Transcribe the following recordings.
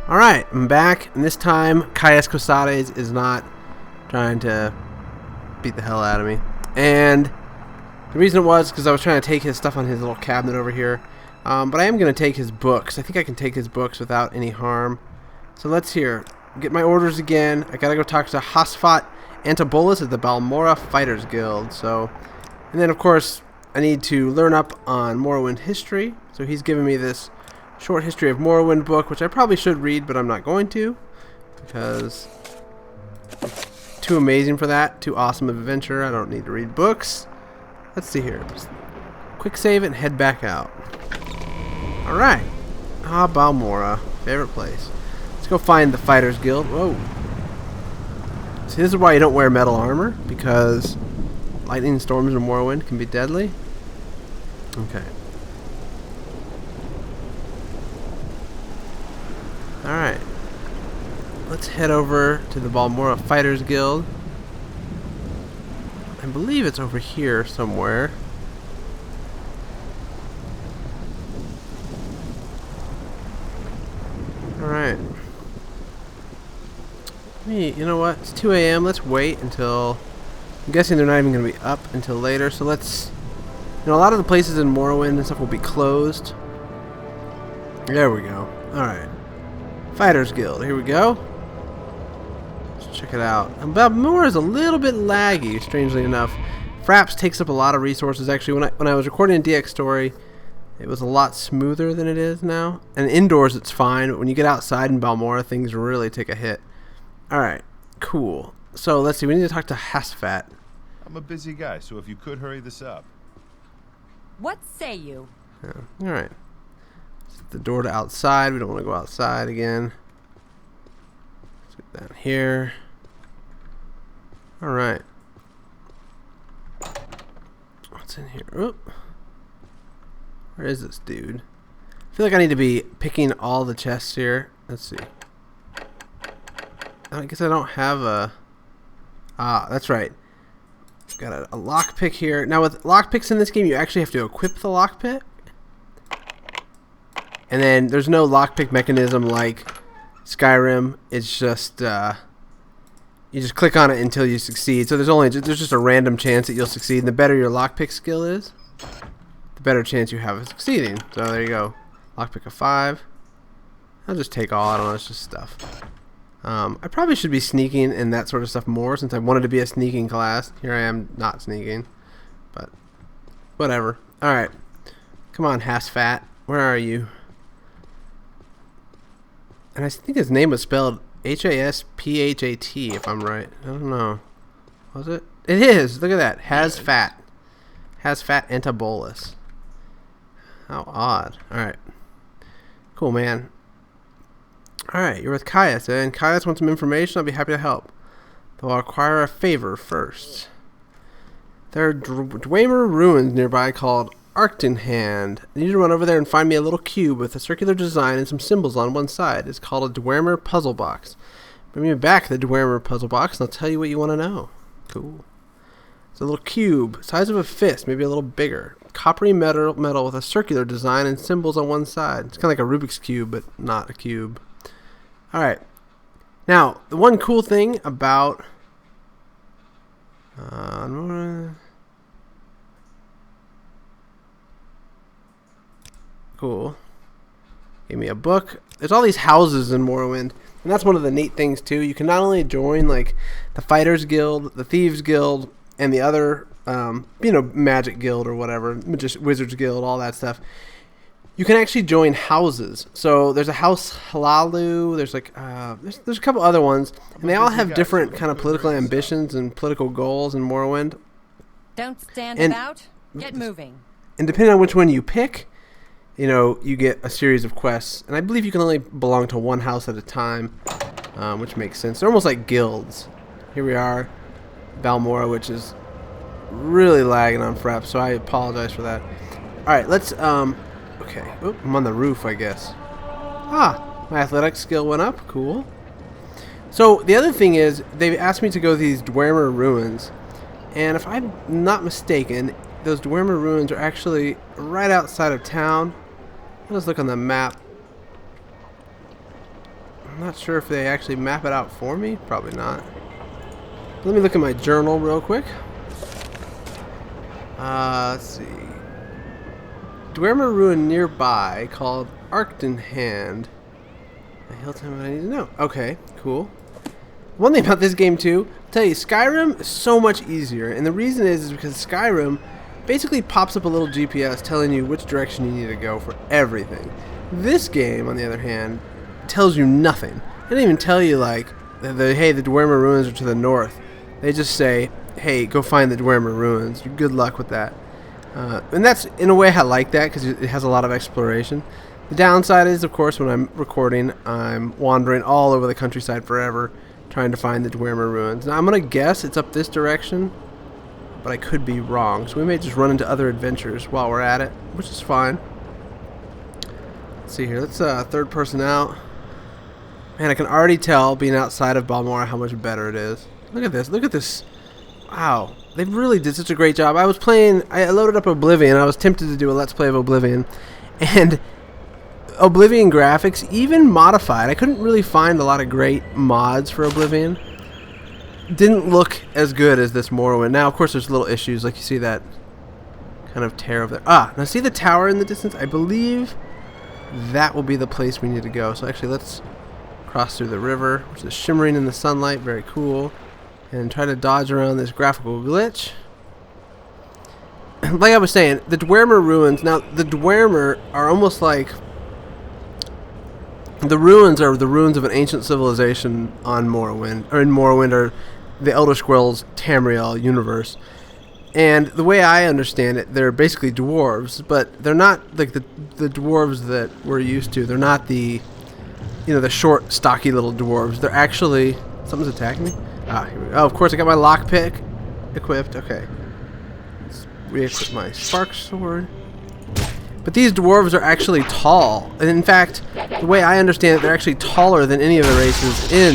Alright, I'm back, and this time Caius Cosades is not trying to beat the hell out of me. And the reason it was because I was trying to take his stuff on his little cabinet over here. But I am going to take his books. I think I can take his books without any harm. So let's get my orders again. I gotta go talk to Hasphat Antabolis at the Balmora Fighters Guild. And then of course I need to learn up on Morrowind history. So he's giving me this short history of Morrowind book, which I probably should read, but I'm not going to because it's too amazing for that. Too awesome of adventure. I don't need to read books. Let's see here. Just quick save it and head back out. Alright. Balmora. Favorite place. Let's go find the Fighters Guild. Whoa. See, this is why you don't wear metal armor, because lightning storms in Morrowind can be deadly. Okay. Alright. Let's head over to the Balmora Fighters Guild. I believe it's over here somewhere. Alright. You know what? It's 2 a.m. Let's wait until... I'm guessing they're not even going to be up until later, so let's... a lot of the places in Morrowind and stuff will be closed. There we go. Alright. Fighters Guild. Here we go. Let's check it out. Balmora is a little bit laggy, strangely enough. Fraps takes up a lot of resources. Actually, when I was recording DX Story, it was a lot smoother than it is now. And indoors it's fine, but when you get outside in Balmora, things really take a hit. Alright, cool. So let's see, we need to talk to Hasphat. I'm a busy guy, so if you could hurry this up. What say you? Yeah. Alright. The door to outside. We don't want to go outside again. Let's get down here. Alright. What's in here? Oop. Where is this dude? I feel like I need to be picking all the chests here. Let's see. I guess I don't have a... that's right. Got a lockpick here. Now with lockpicks in this game, you actually have to equip the lockpick. And then there's no lockpick mechanism like Skyrim. It's just you just click on it until you succeed. So there's just a random chance that you'll succeed. And the better your lockpick skill is, the better chance you have of succeeding. So there you go. Lockpick of 5. I'll just take all. I don't know. It's just stuff. I probably should be sneaking and that sort of stuff more since I wanted to be a sneaking class. Here I am not sneaking, but whatever. All right, come on, Hasphat. Where are you? And I think his name was spelled Hasphat, if I'm right. I don't know. Was it? It is. Look at that. Hasphat. Hasphat Antabolis. How odd. Alright. Cool, man. Alright, you're with Caius, and Caius wants some information. I'll be happy to help. Though I'll require a favor first. There are Dwemer ruins nearby called Arkngthand. I need you to run over there and find me a little cube with a circular design and some symbols on one side. It's called a Dwemer puzzle box. Bring me back the Dwemer puzzle box and I'll tell you what you want to know. Cool. It's a little cube, size of a fist, maybe a little bigger. Coppery metal with a circular design and symbols on one side. It's kind of like a Rubik's Cube, but not a cube. Alright. Now, the one cool thing about... Cool. Gave me a book. There's all these houses in Morrowind, and that's one of the neat things too. You can not only join like the Fighters Guild, the Thieves Guild, and the other, Magic Guild or whatever, Wizards Guild, all that stuff. You can actually join houses. So there's a house Halalu. There's like there's a couple other ones, and they all have different kind of political ambitions and political goals in Morrowind. Don't stand about. Get moving. And depending on which one you pick, you get a series of quests. And I believe you can only belong to one house at a time, which makes sense. They're almost like guilds. Here we are, Balmora, which is really lagging on Fraps, so I apologize for that. Alright, let's, okay. Oop, I'm on the roof, I guess. My athletic skill went up. Cool. So, the other thing is, they've asked me to go to these Dwemer ruins. And if I'm not mistaken, those Dwemer ruins are actually right outside of town. Let's look on the map. I'm not sure if they actually map it out for me. Probably not. Let me look at my journal real quick. Let's see. Dwemer ruin nearby called Arkngthand. He'll tell me what I need to know. Okay, cool. One thing about this game too, I'll tell you, Skyrim is so much easier, and the reason is because Skyrim basically pops up a little GPS telling you which direction you need to go for everything. This game, on the other hand, tells you nothing. They don't even tell you like, hey, the Dwemer ruins are to the north. They just say, hey, go find the Dwemer ruins. Good luck with that. And that's, in a way, I like that because it has a lot of exploration. The downside is, of course, when I'm recording, I'm wandering all over the countryside forever trying to find the Dwemer ruins. Now, I'm going to guess it's up this direction, but I could be wrong. So we may just run into other adventures while we're at it, which is fine. Let's see here. Let's third person out. Man, I can already tell, being outside of Balmora, how much better it is. Look at this. Look at this. Wow. They really did such a great job. I loaded up Oblivion. I was tempted to do a Let's Play of Oblivion. And Oblivion graphics, even modified, I couldn't really find a lot of great mods for Oblivion. Didn't look as good as this Morrowind. Now, of course, there's little issues, like you see that kind of tear over there. Now see the tower in the distance? I believe that will be the place we need to go. So actually, let's cross through the river, which is shimmering in the sunlight. Very cool. And try to dodge around this graphical glitch. Like I was saying, the Dwemer ruins. Now, the Dwemer are almost like... The ruins are the ruins of an ancient civilization on Morrowind, or in Morrowind, or the Elder Scrolls Tamriel universe. And the way I understand it, they're basically dwarves, but they're not like the dwarves that we're used to. They're not the, the short, stocky little dwarves. They're actually... Something's attacking me? Here we go. Oh, of course, I got my lockpick equipped. Okay. Let's re-equip my spark sword. But these dwarves are actually tall. And in fact, the way I understand it, they're actually taller than any of the races in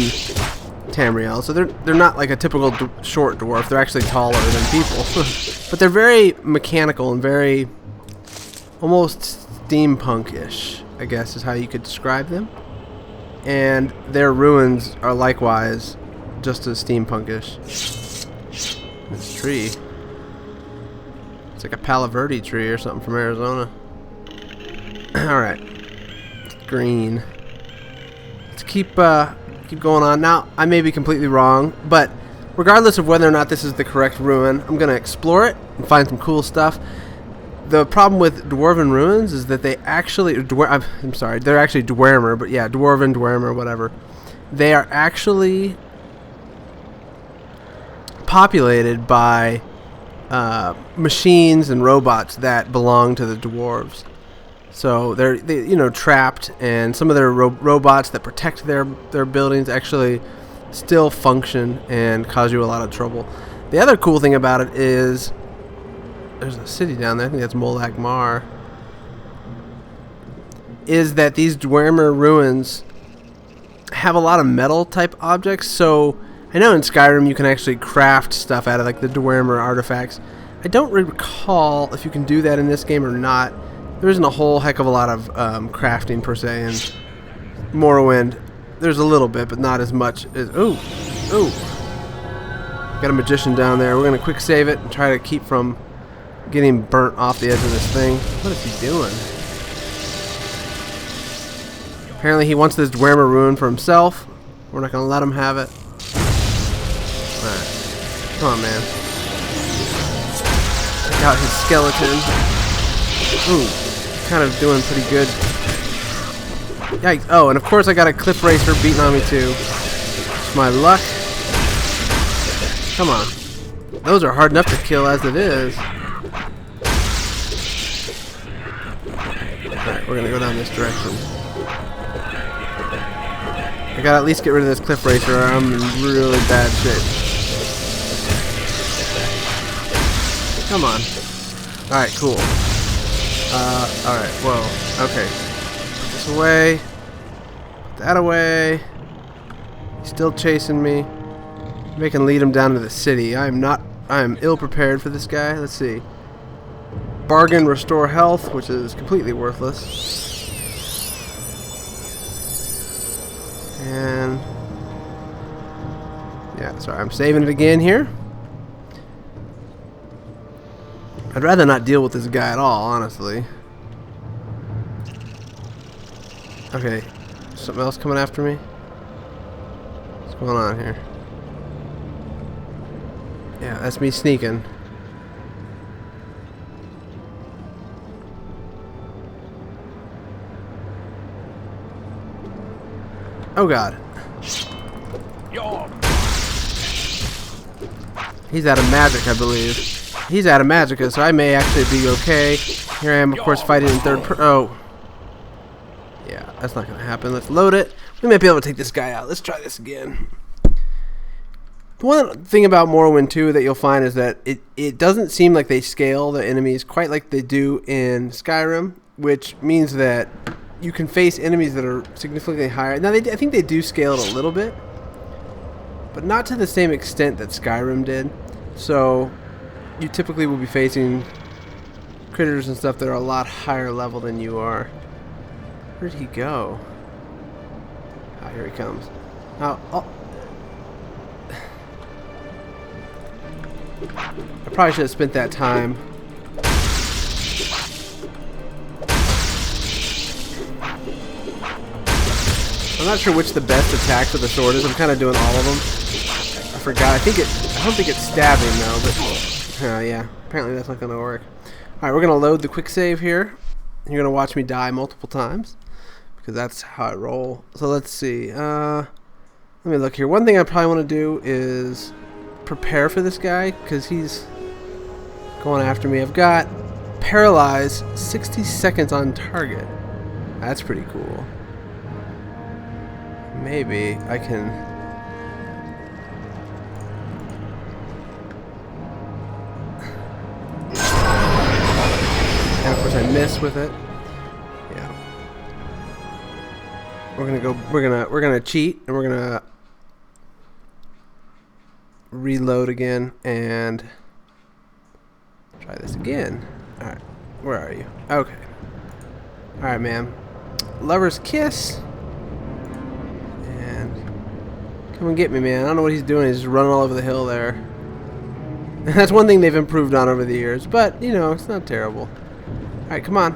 Tamriel. So they're not like a typical short dwarf. They're actually taller than people. But they're very mechanical and very almost steampunk-ish, I guess is how you could describe them. And their ruins are likewise just as steampunkish. This tree. It's like a Palo Verde tree or something from Arizona. Alright. Green. Let's keep going on. Now, I may be completely wrong, but regardless of whether or not this is the correct ruin, I'm going to explore it and find some cool stuff. The problem with Dwarven ruins is that they actually... I'm sorry, they're actually Dwemer, but yeah, Dwemer, whatever. They are actually populated by machines and robots that belong to the dwarves. So they're trapped, and some of their robots that protect their buildings actually still function and cause you a lot of trouble. The other cool thing about it is there's a city down there. I think that's Molag Mar. Is that these Dwemer ruins have a lot of metal type objects. So I know in Skyrim you can actually craft stuff out of like the Dwemer artifacts. I don't recall if you can do that in this game or not. There isn't a whole heck of a lot of crafting per se in Morrowind. There's a little bit, but not as much as... Ooh! Got a magician down there. We're going to quick save it and try to keep from getting burnt off the edge of this thing. What is he doing? Apparently he wants this Dwemer ruin for himself. We're not going to let him have it. Alright. Come on, man. Check out his skeleton. Ooh. Kind of doing pretty good. Yikes. Oh, and of course I got a cliff racer beating on me too. It's my luck. Come on. Those are hard enough to kill as it is. Alright, we're gonna go down this direction. I gotta at least get rid of this cliff racer or I'm in really bad shape. Come on. Alright, cool. Alright, whoa. Okay. Put this away. Put that away. He's still chasing me. Maybe I can lead him down to the city. I am ill prepared for this guy. Let's see. Bargain, restore health, which is completely worthless. And yeah, sorry, I'm saving it again here. I'd rather not deal with this guy at all, honestly. Okay, something else coming after me? What's going on here? Yeah, that's me sneaking. Oh god. He's out of magic, I believe. He's out of magicka, so I may actually be okay. Here I am, of course, fighting in third oh. Yeah, that's not gonna happen. Let's load it. We might be able to take this guy out. Let's try this again. The one thing about Morrowind 2 that you'll find is that it doesn't seem like they scale the enemies quite like they do in Skyrim, which means that you can face enemies that are significantly higher. Now, I think they do scale it a little bit, but not to the same extent that Skyrim did. So you typically will be facing critters and stuff that are a lot higher level than you are. Where'd he go? Ah, here he comes. Now, I probably should have spent that time. I'm not sure which the best attack for the sword is. I'm kind of doing all of them. I forgot. I don't think it's stabbing though. But yeah, apparently that's not going to work. All right, we're going to load the quick save here. You're going to watch me die multiple times because that's how I roll. So let's see. Let me look here. One thing I probably want to do is prepare for this guy because he's going after me. I've got paralyze 60 seconds on target. That's pretty cool. Maybe I can. And of course I miss with it. Yeah. We're gonna cheat and we're gonna reload again and try this again. Alright. Where are you? Okay. Alright, man. Lover's kiss. Come and get me, man. I don't know what he's doing. He's just running all over the hill there. And that's one thing they've improved on over the years. But, you know, it's not terrible. Alright, come on.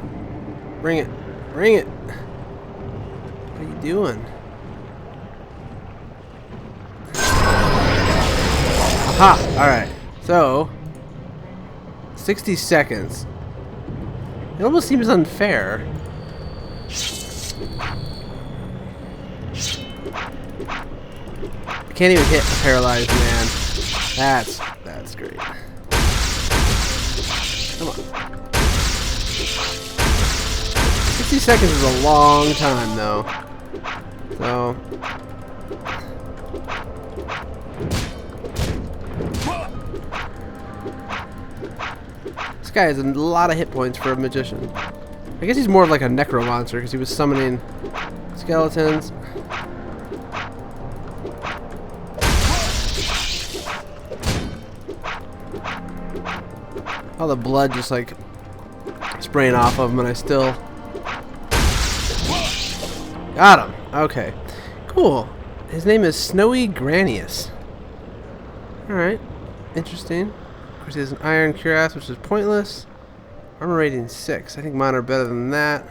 Bring it. Bring it. What are you doing? Aha! Alright. So, 60 seconds. It almost seems unfair. I can't even hit a paralyzed man. That's great. Come on. 60 seconds is a long time, though. So. This guy has a lot of hit points for a magician. I guess he's more of like a necromancer because he was summoning skeletons. All the blood just like spraying off of him, and I still got him. Okay, cool. His name is Snowy Granius. Alright, interesting. Of course, he has an iron cuirass, which is pointless. Armor rating 6. I think mine are better than that.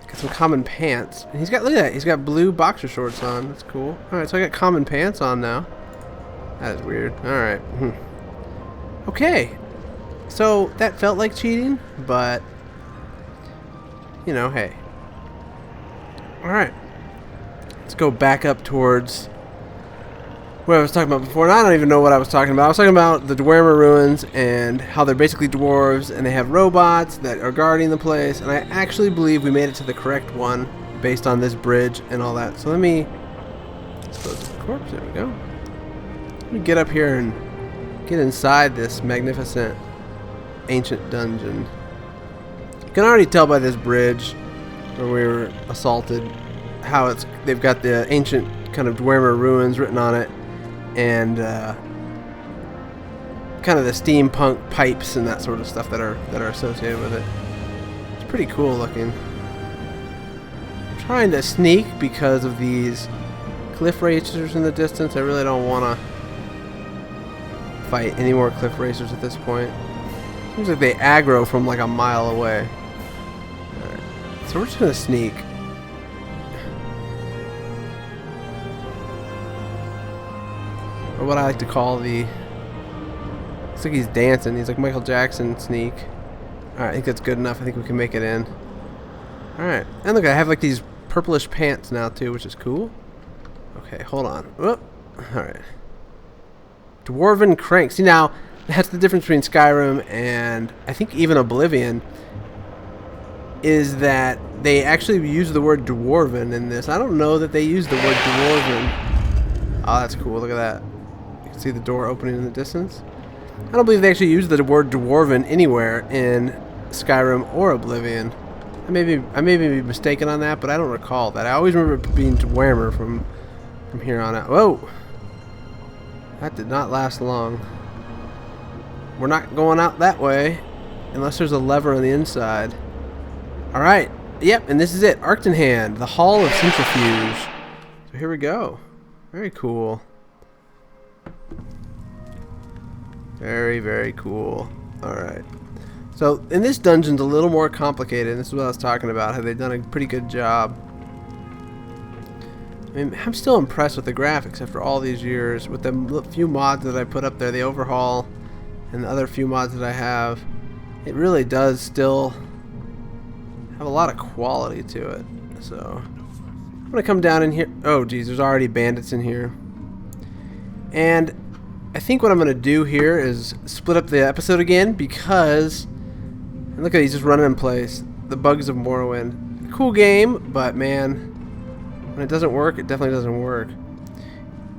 Got some common pants. And he's got, look at that, he's got blue boxer shorts on. That's cool. Alright, so I got common pants on now. That is weird. Alright. Okay, so that felt like cheating, but, you know, hey. Alright, let's go back up towards what I was talking about before, and I don't even know what I was talking about. I was talking about the Dwemer ruins and how they're basically dwarves, and they have robots that are guarding the place, and I actually believe we made it to the correct one based on this bridge and all that. So let me dispose of the corpse. There we go. Let me get up here and get inside this magnificent ancient dungeon. You can already tell by this bridge where we were assaulted how they've got the ancient kind of Dwemer ruins written on it, and kind of the steampunk pipes and that sort of stuff that are associated with it. It's pretty cool looking. I'm trying to sneak because of these cliff racers in the distance. I really don't want to fight any more cliff racers at this point. Seems like they aggro from like a mile away. Alright, so we're just going to sneak. Or what I like to call the... Looks like he's dancing. He's like Michael Jackson sneak. Alright, I think that's good enough. I think we can make it in. Alright. And look, I have like these purplish pants now too, which is cool. Okay, hold on. Whoop. Alright. Dwarven crank. See, now, that's the difference between Skyrim and I think even Oblivion, is that they actually use the word dwarven in this. I don't know that they use the word dwarven. Oh, that's cool. Look at that. You can see the door opening in the distance. I don't believe they actually use the word dwarven anywhere in Skyrim or Oblivion. I may be mistaken on that, but I don't recall that. I always remember it being Dwemer from here on out. Whoa! That did not last long. We're not going out that way unless there's a lever on the inside. Alright. Yep, and this is it. Arkngthand, the Hall of Centrifuge. So here we go. Very cool. Very, very cool. Alright. So, in this dungeon's a little more complicated, and this is what I was talking about, how they've done a pretty good job. I mean, I'm still impressed with the graphics after all these years, with the few mods that I put up there, the Overhaul, and the other few mods that I have. It really does still have a lot of quality to it. So, I'm going to come down in here. Oh, geez, there's already bandits in here. And I think what I'm going to do here is split up the episode again, because... And look at he's just running in place. The bugs of Morrowind. Cool game, but man, when it doesn't work, it definitely doesn't work.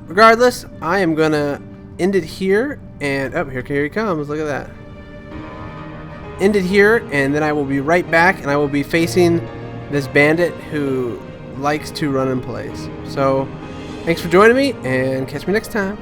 Regardless, I am gonna end it here, and oh, here he comes. Look at that. End it here, and then I will be right back, and I will be facing this bandit who likes to run in place. So, thanks for joining me, and catch me next time.